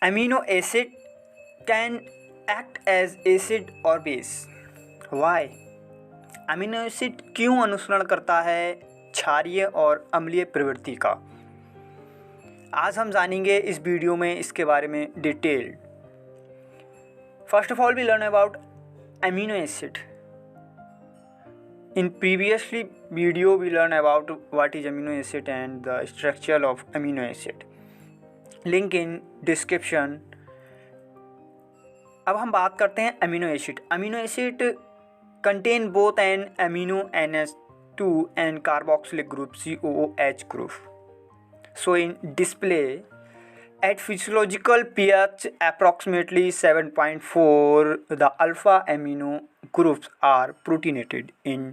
Amino acid can act as acid or base. Why? Amino acid क्यों अनुसरण करता है क्षारीय और अम्लीय प्रवृत्ति का? आज हम जानेंगे इस वीडियो में इसके बारे में detailed. First of all we learn about amino acid. In previously video we learn about what is amino acid and the structure of amino acid. Link in description. अब हम बात करते हैं amino acid. Amino acid contain both an amino NH2 and carboxylic group COOH group. So in display at physiological pH approximately 7.4 the alpha amino groups are protonated in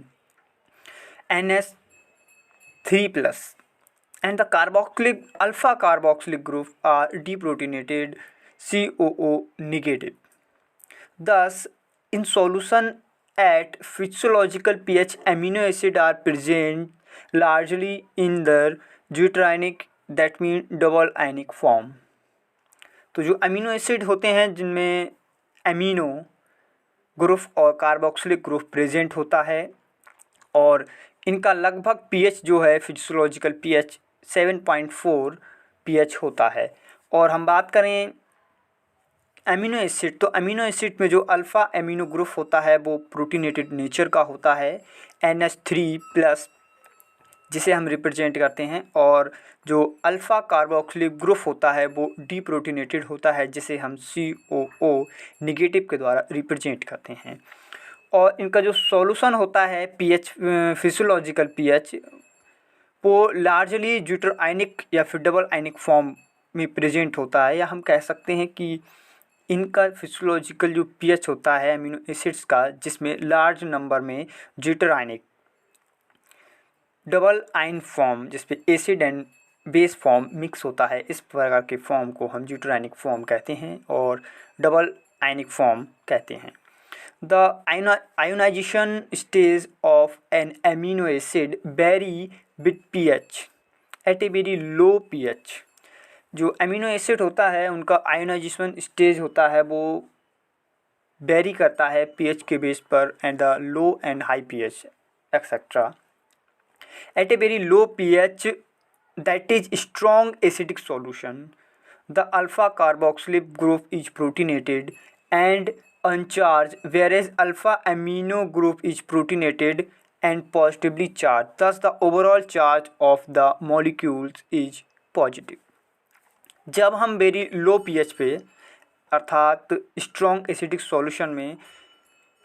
NH3 plus and the alpha carboxylic group are deprotonated COO negative. Thus, in solution at physiological pH, amino acid are present largely in their deuterionic, that means double ionic form. तो जो amino acid होते हैं जिनमें amino group और carboxylic group present होता है और इनका लगभग पीएच जो है फिजियोलॉजिकल पीएच 7.4 पीएच होता है. और हम बात करें अमीनो एसिड, तो अमीनो एसिड में जो अल्फ़ा अमीनो ग्रुप होता है वो प्रोटीनेटेड नेचर का होता है NH3 प्लस जिसे हम रिप्रेजेंट करते हैं, और जो अल्फ़ा कार्बोक्सिलिक ग्रुप होता है वो डीप्रोटीनेटेड होता है जिसे हम COO निगेटिव के द्वारा रिप्रेजेंट करते हैं. और इनका जो सॉल्यूशन होता है पीएच फिजियोलॉजिकल पीएच वो लार्जली ड्यूटरआयनिक या फिर डबल आयनिक फॉर्म में प्रेजेंट होता है, या हम कह सकते हैं कि इनका फिजियोलॉजिकल जो पीएच होता है अमीनो एसिड्स का जिसमें लार्ज नंबर में ड्यूटरआयनिक डबल आयन फॉर्म जिसपे acid and base form mix होता है, इस प्रकार के फॉर्म को हम ड्यूटरआयनिक फॉर्म कहते हैं और डबल आयनिक फॉर्म कहते हैं. The ionization stage of an amino acid vary with pH at a very low pH. जो अमीनो एसिड होता है उनका आयोनाइजेशन स्टेज होता है वो वेरी करता है पीएच के बेस पर and the low and high pH etcetera. At a very low pH that is strong acidic solution the alpha carboxylic group is protonated and uncharged, whereas alpha amino group is protonated and positively charged. Thus, the overall charge of the molecules is positive. जब हम very low pH पे अर्थात strong acidic solution में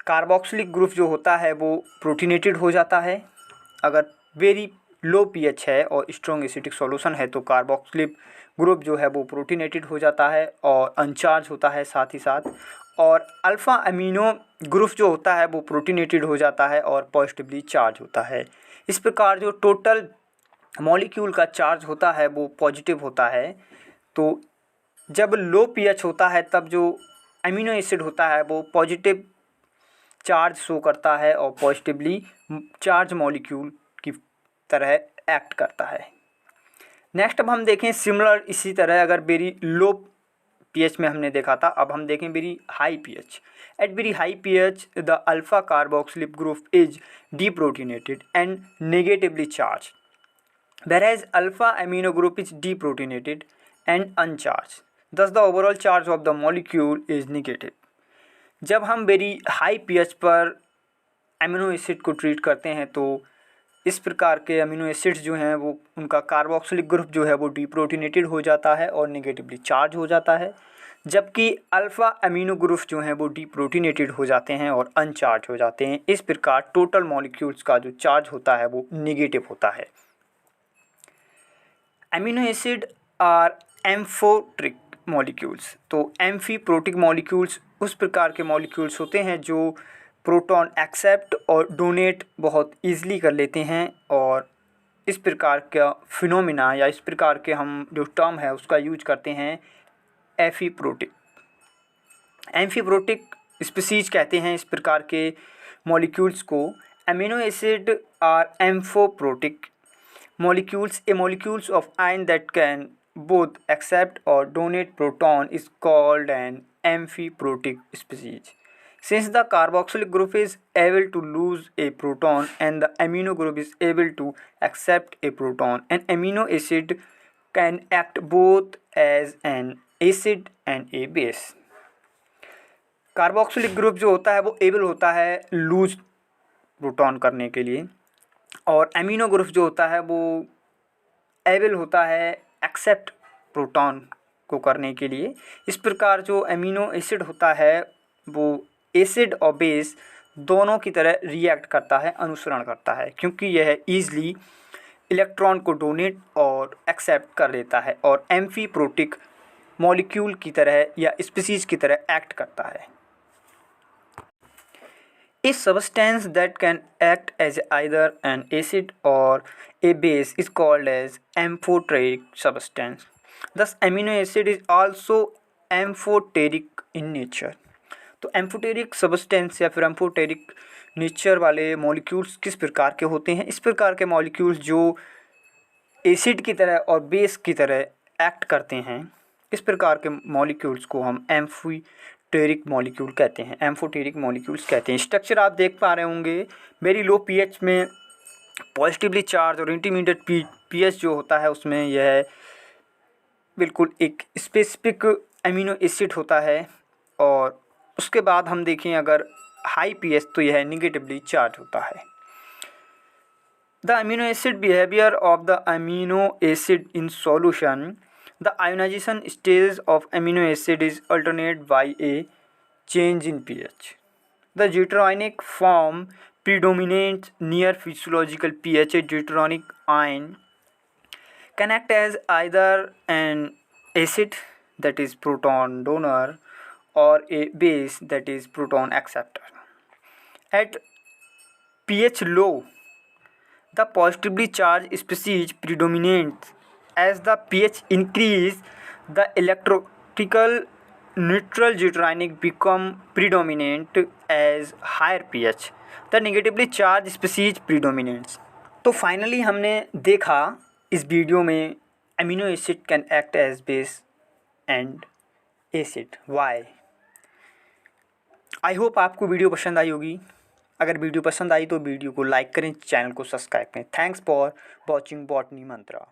carboxylic group जो होता है वो प्रोटीनेटेड हो जाता है. अगर वेरी लो पीएच है और स्ट्रॉन्ग एसिडिक सॉल्यूशन है तो कार्बोक्सिलिक ग्रुप जो है वो प्रोटीनेटेड हो जाता है और अनचार्ज होता है साथ ही साथ, और अल्फ़ा अमीनो ग्रुप जो होता है वो प्रोटीनेटेड हो जाता है और पॉजिटिवली चार्ज होता है. इस प्रकार जो टोटल मॉलिक्यूल का चार्ज होता है वो पॉजिटिव होता है. तो जब लो पीएच होता है तब जो अमीनो एसिड होता है वो पॉजिटिव चार्ज शो करता है और पॉजिटिवली चार्ज मॉलिक्यूल की तरह एक्ट करता है. नेक्स्ट अब हम देखें सिमिलर इसी तरह अगर वेरी लो पीएच में हमने देखा था, अब हम देखें very high pH. At very high pH the alpha carboxylic group is deprotonated and negatively charge, whereas alpha amino group is deprotonated and uncharged. Thus the overall charge of the molecule is negative. जब हम very high pH पर amino acid को treat करते हैं तो इस प्रकार के अमीनो एसिड्स जो हैं वो उनका कार्बोक्सिलिक ग्रुप जो है वो डीप्रोटीनेटेड हो जाता है और नेगेटिवली चार्ज हो जाता है, जबकि अल्फ़ा अमीनो ग्रुप जो हैं वो डीप्रोटीनेटेड हो जाते हैं और अनचार्ज हो जाते हैं. इस प्रकार टोटल मॉलिक्यूल्स का जो चार्ज होता है वो नेगेटिव होता है. Amino acid are amphoteric molecules. तो एम्फीप्रोटिक मॉलिक्यूल्स उस प्रकार के मॉलिक्यूल्स होते हैं जो प्रोटॉन एक्सेप्ट और डोनेट बहुत ईजिली कर लेते हैं, और इस प्रकार का फिनोमिना या इस प्रकार के हम जो टर्म है उसका यूज करते हैं एफीप्रोटिक. एम्फीप्रोटिक स्पीसीज कहते हैं इस प्रकार के मॉलिक्यूल्स को. Amino acid are amphiprotic molecules, a molecules of iron that can both accept or donate proton is called an amphiprotic species. Since the carboxylic group is able to lose a proton and the amino group is able to accept a proton, an amino acid can act both as an acid and a base. Carboxylic group जो होता है वो able होता है loose proton करने के लिए, और एमिनो ग्रुप जो होता है वो एबल होता है एक्सेप्ट प्रोटॉन को करने के लिए। इस प्रकार जो एमिनो एसिड होता है वो एसिड और बेस दोनों की तरह रिएक्ट करता है, अनुसरण करता है, क्योंकि यह ईजिली इलेक्ट्रॉन को डोनेट और एक्सेप्ट कर लेता है और एम्फीप्रोटिक मॉलिक्यूल की तरह या स्पीसीज की तरह एक्ट करता है। A substance that can act as either an acid or a base is called as amphoteric substance. Thus, amino acid is also amphoteric in nature. तो एम्फोटेरिक सब्सटेंस या फिर एम्फोटेरिक नेचर वाले molecules किस प्रकार के होते हैं? इस प्रकार के मॉलिक्यूल्स जो एसिड की तरह और बेस की तरह एक्ट करते हैं, इस प्रकार के मॉलिक्यूल्स को हम एम्फोटेरिक मॉलिक्यूल कहते हैं, एम्फोटेरिक मॉलिक्यूल्स कहते हैं। स्ट्रक्चर आप देख पा रहे होंगे, वेरी लो पीएच में पॉजिटिवली चार्ज और इंटरमीडिएट पीएच जो होता है उसमें यह बिल्कुल एक स्पेसिफिक एमिनो एसिड होता है, और उसके बाद हम देखें अगर हाई पीएच तो यह निगेटिवली चार्ज होता है। The amino acid behavior of the amino acid in solution. The ionization stages of amino acid is alternated by a change in pH. The deuteronic form predominates near physiological pH. A deuteronic ion can act as either an acid, that is proton donor, or a base, that is proton acceptor. At pH low, the positively charged species predominates. As the pH increase, the electrochemical neutral deuteronic become predominant. As higher pH, the negatively charged species predominates. तो finally हमने देखा इस video में amino acid can act as base and acid. Why? I hope आपको video पसंद आई होगी। अगर वीडियो पसंद आई तो वीडियो को लाइक करें, चैनल को सब्सक्राइब करें। Thanks for watching botany Mantra.